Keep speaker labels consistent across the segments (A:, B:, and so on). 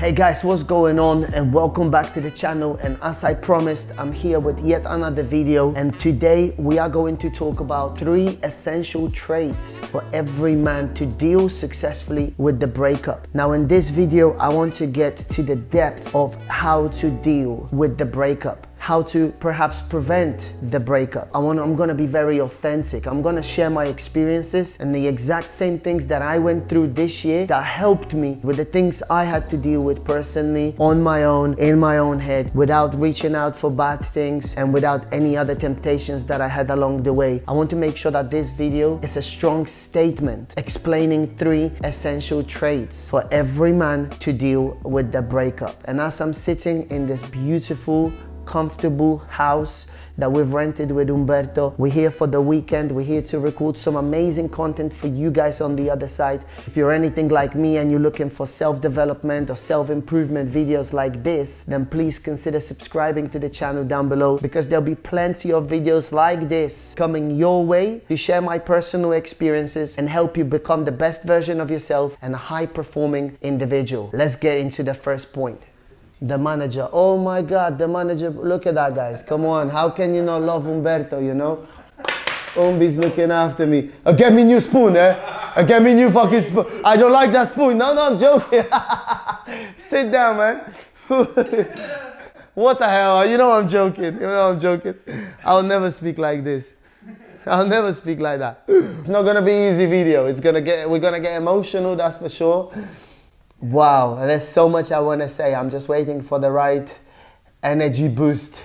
A: Hey guys, what's going on, and welcome back to the channel. And as I promised, I'm here with yet another video, and today we are going to talk about 3 essential traits for every man to deal successfully with the breakup. Now in this video, I want to get to the depth of how to deal with the breakup, how to perhaps prevent the breakup. I'm gonna be very authentic. I'm gonna share my experiences and the exact same things that I went through this year that helped me with the things I had to deal with personally, on my own, in my own head, without reaching out for bad things and without any other temptations that I had along the way. I want to make sure that this video is a strong statement explaining 3 essential traits for every man to deal with the breakup. And as I'm sitting in this beautiful, comfortable house that we've rented with Umberto, we're here for the weekend. We're here to record some amazing content for you guys on the other side. If you're anything like me and you're looking for self-development or self-improvement videos like this, then please consider subscribing to the channel down below, because there'll be plenty of videos like this coming your way to share my personal experiences and help you become the best version of yourself and a high-performing individual. Let's get into the first point. The manager. Oh my God, the manager. Look at that, guys. Come on. How can you not love Umberto, you know? Umbi's looking after me. Get me new spoon, eh? Get me new fucking spoon. I don't like that spoon. No, I'm joking. Sit down, man. What the hell? You know I'm joking. You know I'm joking. I'll never speak like this. I'll never speak like that. It's not gonna be an easy video. We're gonna get emotional, that's for sure. Wow, there's so much I want to say. I'm just waiting for the right energy boost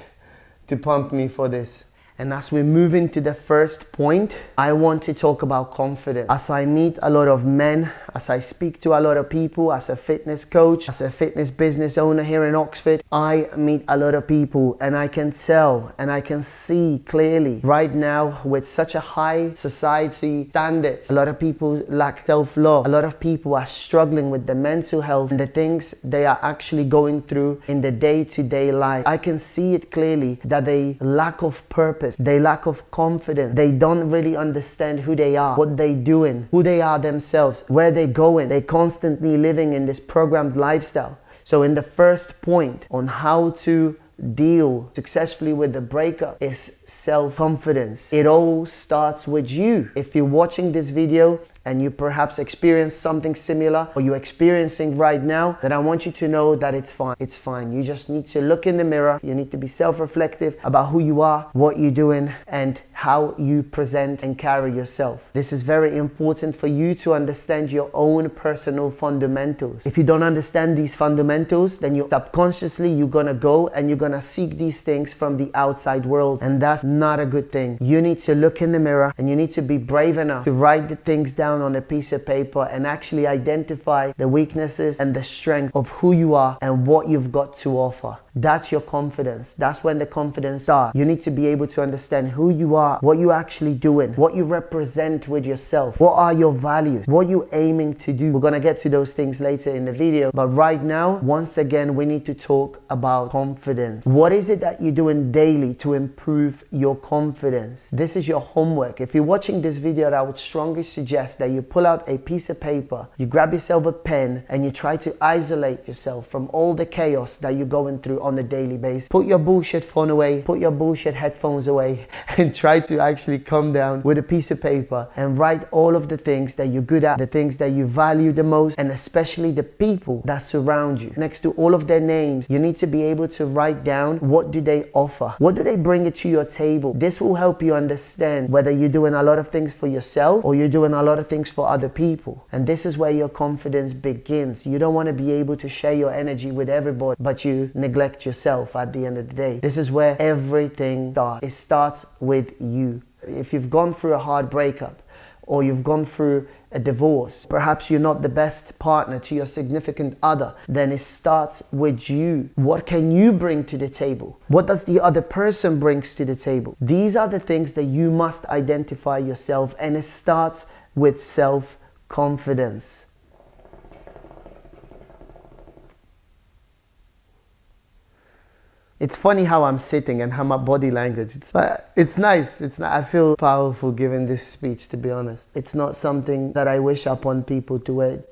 A: to pump me for this. And as we move into the first point, I want to talk about confidence. As I meet a lot of men, as I speak to a lot of people, as a fitness coach, as a fitness business owner here in Oxford, I meet a lot of people, and I can tell and I can see clearly right now, with such a high society standards, a lot of people lack self-love. A lot of people are struggling with the mental health and the things they are actually going through in the day-to-day life. I can see it clearly that they lack of purpose. They lack of confidence. They don't really understand who they are, what they're doing, who they are themselves, where they're going. They're constantly living in this programmed lifestyle. So in the first point on how to deal successfully with the breakup is self-confidence. It all starts with you. If you're watching this video and you perhaps experienced something similar, or you're experiencing right now, then I want you to know that it's fine. It's fine. You just need to look in the mirror. You need to be self-reflective about who you are, what you're doing, and how you present and carry yourself. This is very important for you to understand your own personal fundamentals. If you don't understand these fundamentals, then you subconsciously, you're gonna go and you're gonna seek these things from the outside world, and that's not a good thing. You need to look in the mirror, and you need to be brave enough to write the things down on a piece of paper and actually identify the weaknesses and the strength of who you are and what you've got to offer. That's your confidence. That's when the confidence starts. You need to be able to understand who you are, what you're actually doing, what you represent with yourself, what are your values, what you're aiming to do. We're gonna get to those things later in the video, but right now, once again, we need to talk about confidence. What is it that you're doing daily to improve your confidence? This is your homework. If you're watching this video, I would strongly suggest that you pull out a piece of paper, you grab yourself a pen, and you try to isolate yourself from all the chaos that you're going through on a daily basis. Put your bullshit phone away, put your bullshit headphones away, and try to actually come down with a piece of paper and write all of the things that you're good at, the things that you value the most, and especially the people that surround you. Next to all of their names, you need to be able to write down, what do they offer? What do they bring it to your table? This will help you understand whether you're doing a lot of things for yourself or you're doing a lot of things for other people. And this is where your confidence begins. You don't want to be able to share your energy with everybody, but you neglect yourself at the end of the day. This is where everything starts. It starts with you. If you've gone through a hard breakup, or you've gone through a divorce, perhaps you're not the best partner to your significant other, then it starts with you. What can you bring to the table? What does the other person brings to the table? These are the things that you must identify yourself, and it starts with self-confidence. It's funny how I'm sitting and how my body language. It's nice. I feel powerful giving this speech, to be honest. It's not something that I wish upon people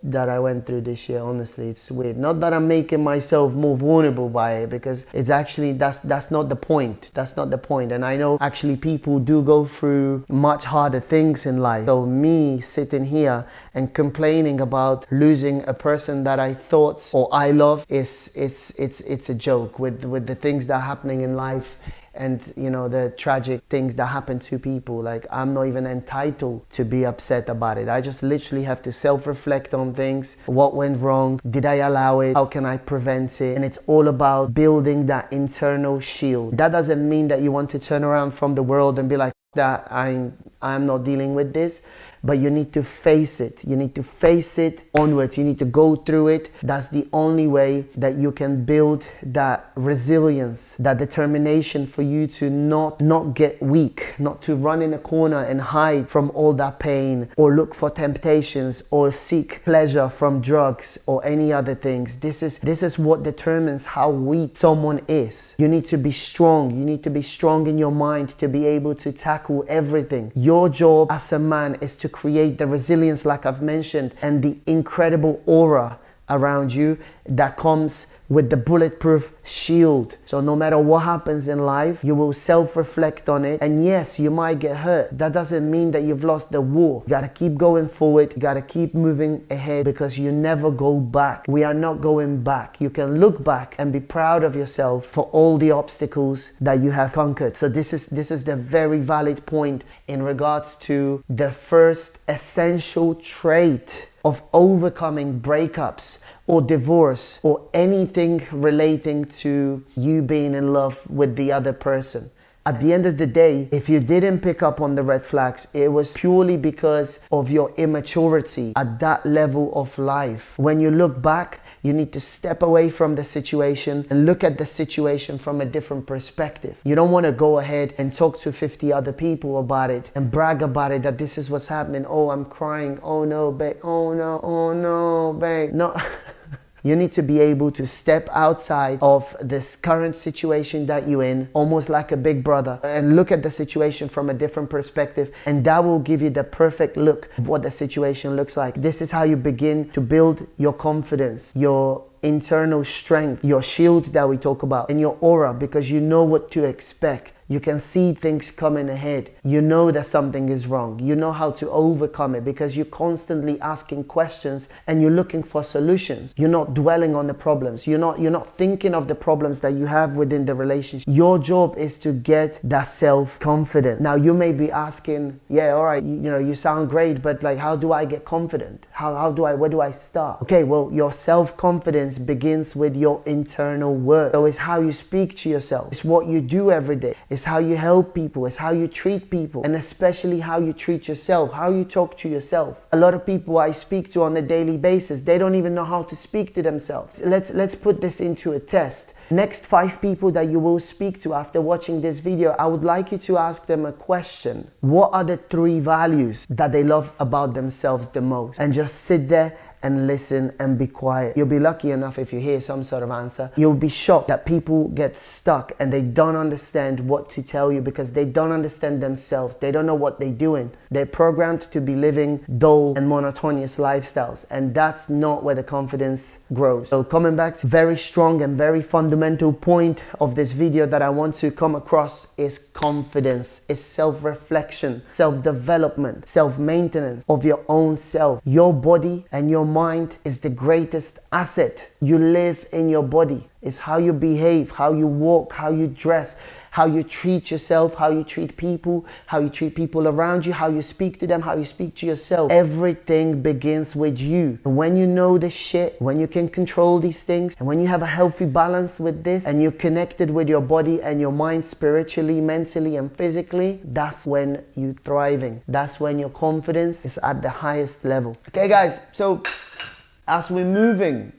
A: that I went through this year. Honestly, it's weird. Not that I'm making myself more vulnerable by it, because it's actually, that's not the point. That's not the point. And I know actually people do go through much harder things in life. So me sitting here and complaining about losing a person that I thought or I love it's a joke with the things that are happening in life, and the tragic things that happen to people. Like, I'm not even entitled to be upset about it. I just literally have to self-reflect on things. What went wrong? Did I allow it? How can I prevent it? And it's all about building that internal shield. That doesn't mean that you want to turn around from the world and be like, that I'm not dealing with this. But you need to face it. You need to face it onwards. You need to go through it. That's the only way that you can build that resilience, that determination for you to not get weak, not to run in a corner and hide from all that pain, or look for temptations, or seek pleasure from drugs or any other things. This is what determines how weak someone is. You need to be strong. You need to be strong in your mind to be able to tackle everything. Your job as a man is to create the resilience, like I've mentioned, and the incredible aura around you that comes with the bulletproof shield. So no matter what happens in life, you will self-reflect on it. And yes, you might get hurt. That doesn't mean that you've lost the war. You gotta keep going forward. You gotta keep moving ahead, because you never go back. We are not going back. You can look back and be proud of yourself for all the obstacles that you have conquered. So this is the very valid point in regards to the first essential trait of overcoming breakups or divorce or anything relating to you being in love with the other person. At the end of the day, if you didn't pick up on the red flags, it was purely because of your immaturity at that level of life. When you look back, you need to step away from the situation and look at the situation from a different perspective. You don't want to go ahead and talk to 50 other people about it and brag about it, that this is what's happening. Oh, I'm crying. Oh no, babe. Oh no, babe. No. You need to be able to step outside of this current situation that you're in, almost like a big brother, and look at the situation from a different perspective, and that will give you the perfect look of what the situation looks like. This is how you begin to build your confidence, your internal strength, your shield that we talk about, and your aura, because you know what to expect. You can see things coming ahead. You know that something is wrong. You know how to overcome it, because you're constantly asking questions and you're looking for solutions. You're not dwelling on the problems. You're not thinking of the problems that you have within the relationship. Your job is to get that self-confidence. Now you may be asking, yeah, all right, you sound great, but like, how do I get confident? Where do I start? Okay, well, your self-confidence begins with your internal work. So it's how you speak to yourself. It's what you do every day. It's how you help people. It's how you treat people, and especially how you treat yourself, how you talk to yourself. A lot of people I speak to on a daily basis, they don't even know how to speak to themselves. Let's put this into a test. Next 5 people that you will speak to after watching this video, I would like you to ask them a question. What are the 3 values that they love about themselves the most? And just sit there and listen and be quiet. You'll be lucky enough if you hear some sort of answer. You'll be shocked that people get stuck and they don't understand what to tell you, because they don't understand themselves. They don't know what they're doing. They're programmed to be living dull and monotonous lifestyles, and that's not where the confidence grows. So coming back to very strong and very fundamental point of this video that I want to come across is confidence. It's self-reflection, self-development, self-maintenance of your own self. Your body and your mind is the greatest asset. You live in your body. It's how you behave, how you walk, how you dress, how you treat yourself, how you treat people around you, how you speak to them, how you speak to yourself. Everything begins with you. And when you know this shit, when you can control these things, and when you have a healthy balance with this, and you're connected with your body and your mind spiritually, mentally, and physically, that's when you're thriving. That's when your confidence is at the highest level. Okay, guys, so as we're moving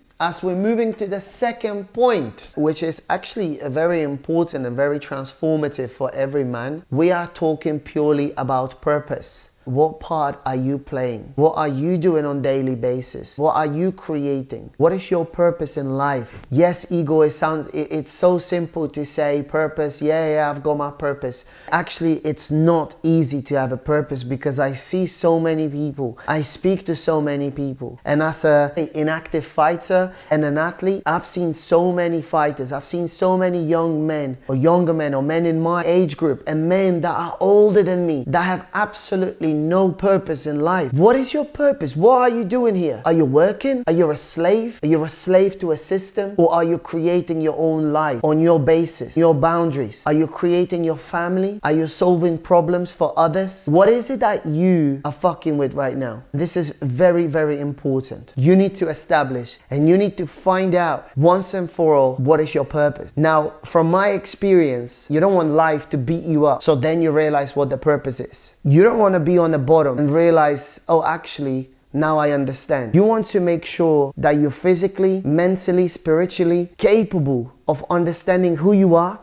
A: to the second point, which is actually a very important and very transformative for every man, we are talking purely about purpose. What part are you playing? What are you doing on a daily basis? What are you creating? What is your purpose in life? Yes, ego it's so simple to say purpose. Yeah, I've got my purpose. Actually, it's not easy to have a purpose because I see so many people. I speak to so many people. And as an inactive fighter and an athlete, I've seen so many fighters. I've seen so many young men or younger men or men in my age group and men that are older than me that have absolutely no purpose in life. What is your purpose? What are you doing here? Are you working? Are you a slave? Are you a slave to a system? Or are you creating your own life on your basis, your boundaries? Are you creating your family? Are you solving problems for others? What is it that you are fucking with right now? This is very, very important. You need to establish and you need to find out once and for all what is your purpose. Now, from my experience, you don't want life to beat you up so then you realize what the purpose is. You don't want to be on the bottom and realize, oh, actually, now I understand. You want to make sure that you're physically, mentally, spiritually capable of understanding who you are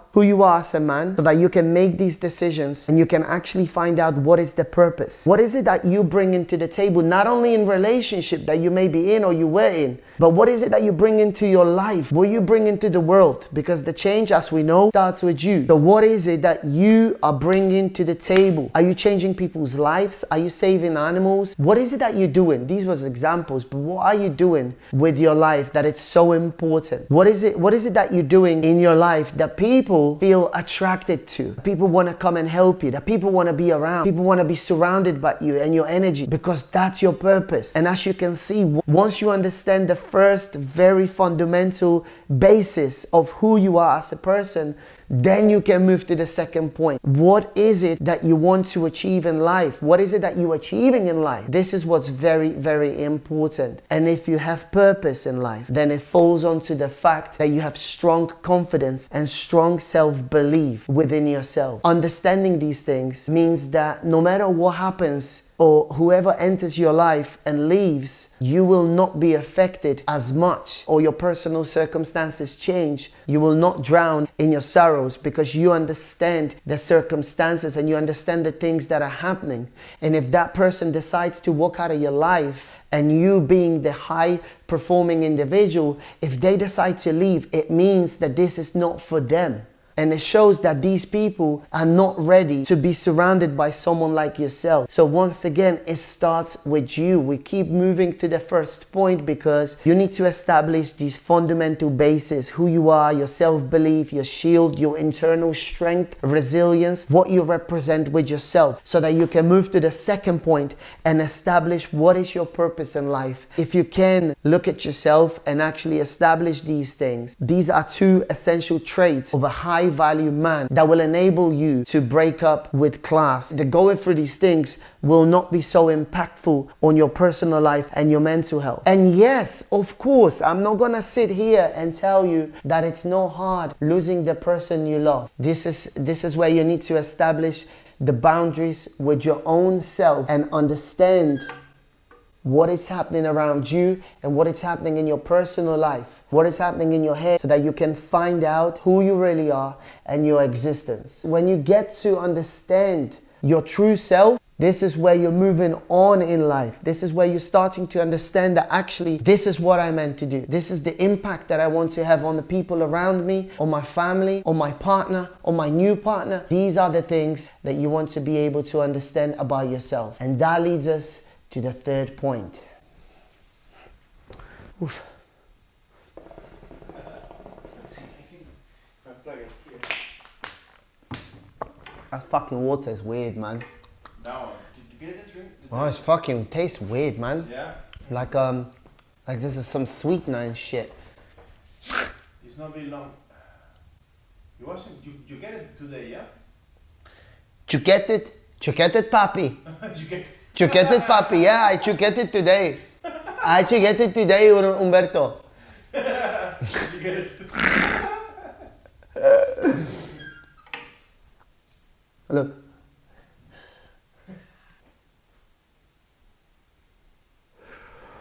A: as a man, so that you can make these decisions and you can actually find out what is the purpose. What is it that you bring into the table, not only in relationship that you may be in or you were in, but what is it that you bring into your life? What you bring into the world? Because the change, as we know, starts with you. So what is it that you are bringing to the table? Are you changing people's lives? Are you saving animals? What is it that you're doing? These was examples, but what are you doing with your life that it's so important? What is it that you're doing in your life that people feel attracted to? People want to come and help you, that people want to be around, people want to be surrounded by you and your energy, because that's your purpose. And as you can see, once you understand the first very fundamental basis of who you are as a person, then you can move to the second point. What is it that you want to achieve in life? What is it that you're achieving in life? This is what's very, very important. And if you have purpose in life, then it falls onto the fact that you have strong confidence and strong self-belief within yourself. Understanding these things means that no matter what happens or whoever enters your life and leaves, you will not be affected as much, or your personal circumstances change. You will not drown in your sorrows because you understand the circumstances and you understand the things that are happening. And if that person decides to walk out of your life, and you being the high performing individual, if they decide to leave, it means that this is not for them. And it shows that these people are not ready to be surrounded by someone like yourself. So once again, it starts with you. We keep moving to the first point because you need to establish these fundamental bases: who you are, your self-belief, your shield, your internal strength, resilience, what you represent with yourself, so that you can move to the second point and establish what is your purpose in life. If you can look at yourself and actually establish these things, these are two essential traits of a high value man that will enable you to break up with class. The going through these things will not be so impactful on your personal life and your mental health. And yes, of course, I'm not gonna sit here and tell you that it's not hard losing the person you love. This is where you need to establish the boundaries with your own self and understand what is happening around you and what is happening in your personal life, what is happening in your head, so that you can find out who you really are and your existence. When you get to understand your true self, this is where you're moving on in life. This is where you're starting to understand that actually this is what I'm meant to do. This is the impact that I want to have on the people around me, on my family, on my partner, on my new partner. These are the things that you want to be able to understand about yourself. And that leads us to the third point. Oof. That fucking water is weird, man.
B: That one. Did you get it? Drink?
A: Oh, it's fucking tastes weird, man.
B: Yeah.
A: Like this is some sweetener and shit.
B: It's not really long. You get it today, yeah?
A: You get it? You get it, papi?
B: You get it.
A: You get it, papi? Yeah, I get it today. I get it today, Umberto.
B: You get it.
A: Look.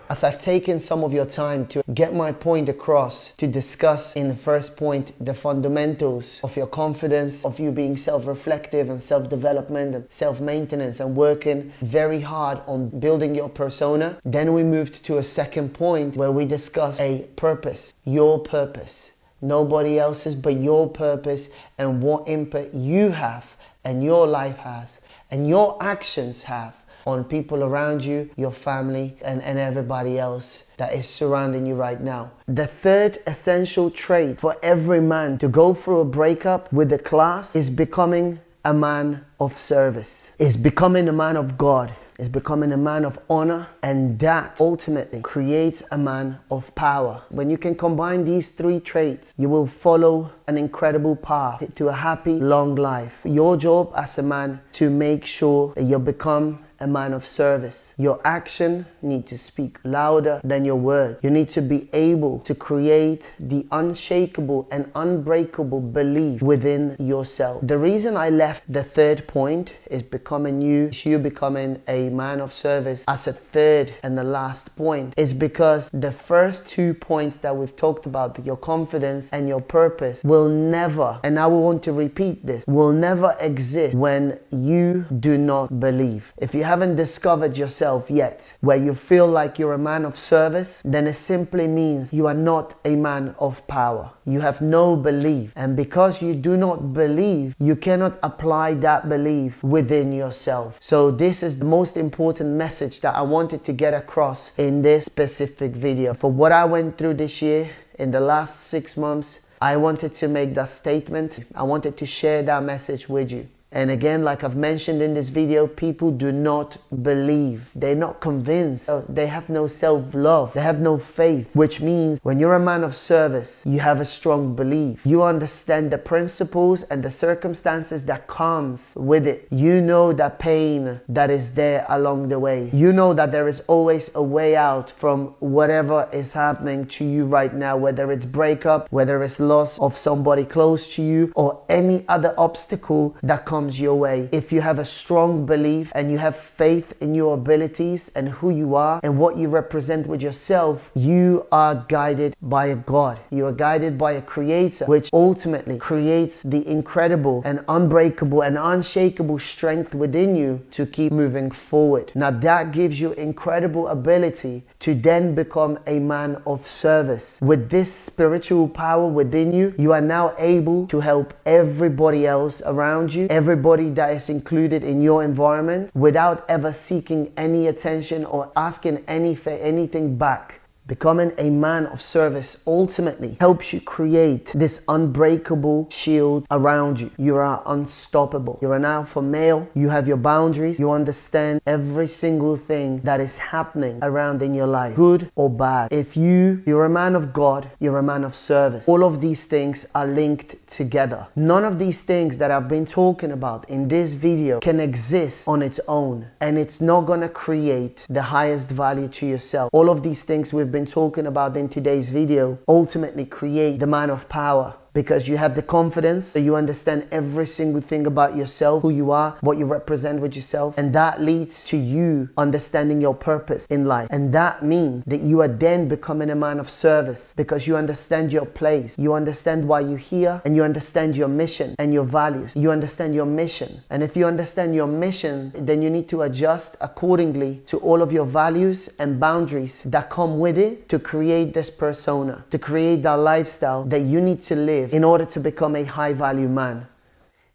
A: As I've taken some of your time to get my point across, to discuss in the first point the fundamentals of your confidence, of you being self-reflective and self-development and self-maintenance and working very hard on building your persona, then we moved to a second point where we discuss a purpose, your purpose. Nobody else's but your purpose and what impact you have and your life has and your actions have on people around you, your family, and everybody else that is surrounding you right now. The third essential trait for every man to go through a breakup with a class is becoming a man of service. Is becoming a man of God. Is becoming a man of honor, and that ultimately creates a man of power. When you can combine these three traits, you will follow an incredible path to a happy, long life. Your job as a man to make sure that you become a man of service. Your action needs to speak louder than your words. You need to be able to create the unshakable and unbreakable belief within yourself. The reason I left the third point is becoming you becoming a man of service as a third and the last point is because the first 2 points that we've talked about, your confidence and your purpose, will never, and I will want to repeat this, will never exist when you do not believe. If you haven't discovered yourself yet, where you feel like you're a man of service, then it simply means you are not a man of power. You have no belief. And because you do not believe, you cannot apply that belief within yourself. So this is the most important message that I wanted to get across in this specific video. For what I went through this year, in the last 6 months, I wanted to make that statement. I wanted to share that message with you. And again, like I've mentioned in this video, people do not believe. They're not convinced. They have no self-love. They have no faith, which means when you're a man of service, you have a strong belief. You understand the principles and the circumstances that comes with it. You know the pain that is there along the way. You know that there is always a way out from whatever is happening to you right now, whether it's breakup, whether it's loss of somebody close to you, or any other obstacle that comes your way. If you have a strong belief and you have faith in your abilities and who you are and what you represent with yourself, you are guided by a God. You are guided by a creator, which ultimately creates the incredible and unbreakable and unshakable strength within you to keep moving forward. Now that gives you incredible ability to then become a man of service. With this spiritual power within you, you are now able to help everybody else around you, everybody that is included in your environment, without ever seeking any attention or asking anything back. Becoming a man of service ultimately helps you create this unbreakable shield around you. You are unstoppable. You're an alpha male. You have your boundaries. You understand every single thing that is happening around in your life, good or bad. If you're a man of God, you're a man of service. All of these things are linked together. None of these things that I've been talking about in this video can exist on its own, and it's not gonna create the highest value to yourself. All of these things we've been talking about in today's video ultimately create the man of power, because you have the confidence, so you understand every single thing about yourself, who you are, what you represent with yourself, and that leads to you understanding your purpose in life. And that means that you are then becoming a man of service, because you understand your place, you understand why you're here, and you understand your mission and your values. You understand your mission, and if you understand your mission, then you need to adjust accordingly to all of your values and boundaries that come with it to create this persona, to create that lifestyle that you need to live in order to become a high value man.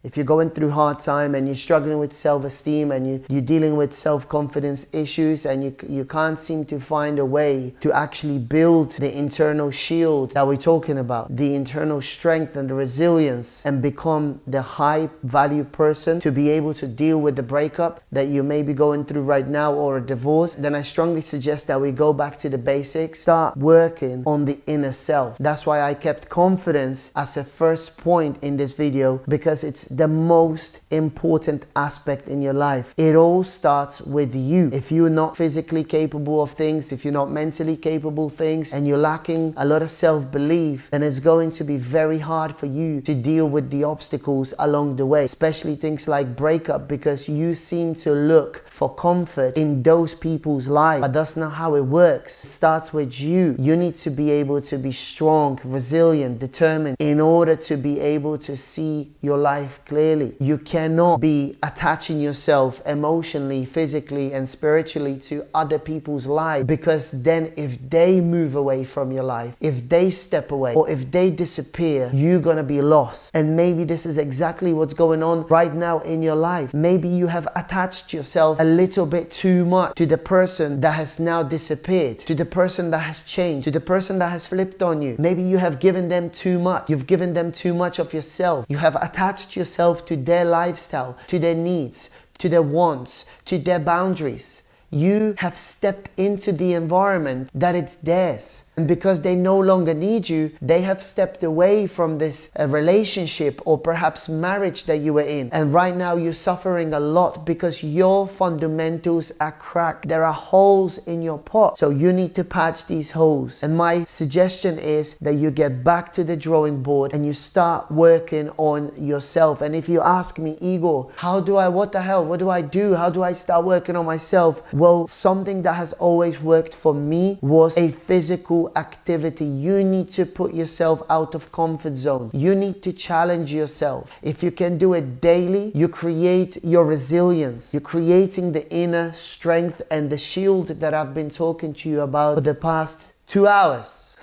A: If you're going through hard time and you're struggling with self-esteem and you're dealing with self-confidence issues and you can't seem to find a way to actually build the internal shield that we're talking about, the internal strength and the resilience, and become the high value person to be able to deal with the breakup that you may be going through right now, or a divorce, then I strongly suggest that we go back to the basics, start working on the inner self. That's why I kept confidence as a first point in this video, because it's the most important aspect in your life. It all starts with you. If you're not physically capable of things, if you're not mentally capable of things, and you're lacking a lot of self-belief, then it's going to be very hard for you to deal with the obstacles along the way, especially things like breakup, because you seem to look for comfort in those people's lives, but that's not how it works. It starts with you. You need to be able to be strong, resilient, determined in order to be able to see your life clearly. You cannot be attaching yourself emotionally, physically, and spiritually to other people's lives, because then if they move away from your life, if they step away, or if they disappear, you're gonna be lost. And maybe this is exactly what's going on right now in your life. Maybe you have attached yourself a little bit too much to the person that has now disappeared, to the person that has changed, to the person that has flipped on you. Maybe you have given them too much. You've given them too much of yourself. You have attached yourself to their lifestyle, to their needs, to their wants, to their boundaries. You have stepped into the environment that it's theirs. And because they no longer need you, they have stepped away from this relationship or perhaps marriage that you were in. And right now you're suffering a lot because your fundamentals are cracked. There are holes in your pot. So you need to patch these holes. And my suggestion is that you get back to the drawing board and you start working on yourself. And if you ask me, Igor, what the hell? What do I do? How do I start working on myself? Well, something that has always worked for me was a physical activity. You need to put yourself out of comfort zone. You need to challenge yourself. If you can do it daily, you create your resilience. You're creating the inner strength and the shield that I've been talking to you about for the past 2 hours.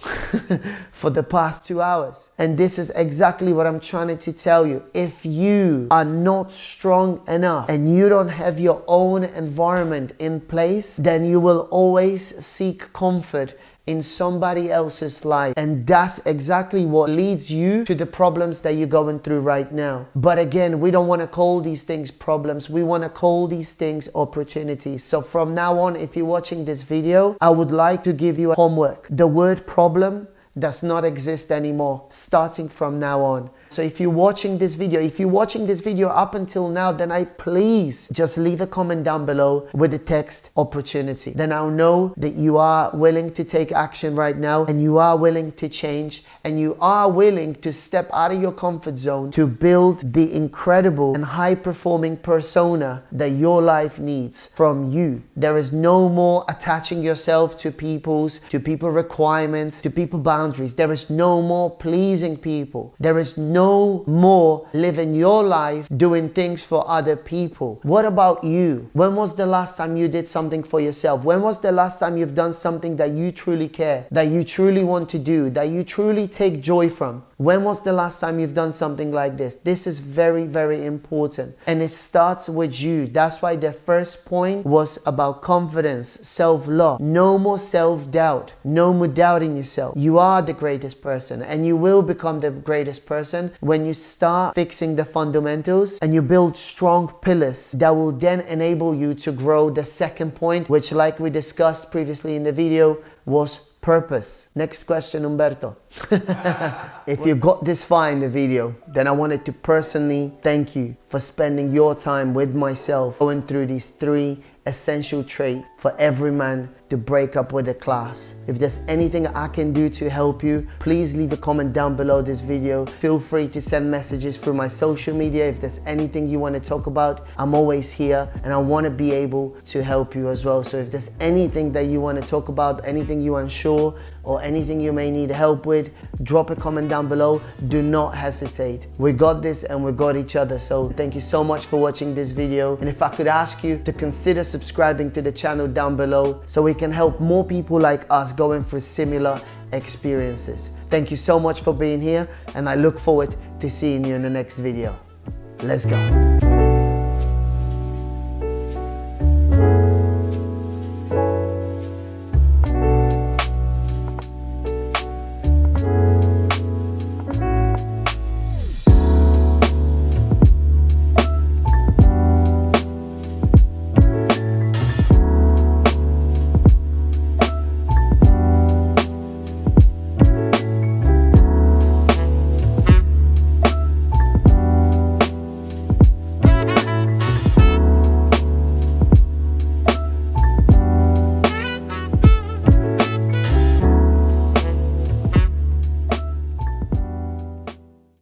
A: For the past 2 hours. And this is exactly what I'm trying to tell you. If you are not strong enough and you don't have your own environment in place, then you will always seek comfort in somebody else's life. And that's exactly what leads you to the problems that you're going through right now. But again, we don't want to call these things problems. We want to call these things opportunities. So from now on, if you're watching this video, I would like to give you a homework. The word problem does not exist anymore, starting from now on. So if you're watching this video, up until now, then please just leave a comment down below with the text opportunity. Then I'll know that you are willing to take action right now, and you are willing to change, and you are willing to step out of your comfort zone to build the incredible and high performing persona that your life needs from you. There is no more attaching yourself to people requirements, to people boundaries. There is no more pleasing people. There is no more living your life doing things for other people. What about you? When was the last time you did something for yourself? When was the last time you've done something that you truly care, that you truly want to do, that you truly take joy from? When was the last time you've done something like this? This is very, very important. And it starts with you. That's why the first point was about confidence, self-love. No more self-doubt. No more doubting yourself. You are the greatest person, and you will become the greatest person when you start fixing the fundamentals and you build strong pillars that will then enable you to grow. The second point, which like we discussed previously in the video, was purpose. Next question, Umberto. If you got this far in the video, then I wanted to personally thank you for spending your time with myself, going through these 3 essential traits for every man to break up with a class. If there's anything I can do to help you, please leave a comment down below this video. Feel free to send messages through my social media. If there's anything you want to talk about, I'm always here, and I want to be able to help you as well. So if there's anything that you want to talk about, anything you're unsure, or anything you may need help with, drop a comment down below. Do not hesitate. We got this, and we got each other. So thank you so much for watching this video. And if I could ask you to consider subscribing to the channel down below, so we can help more people like us going through similar experiences. Thank you so much for being here, and I look forward to seeing you in the next video. Let's go.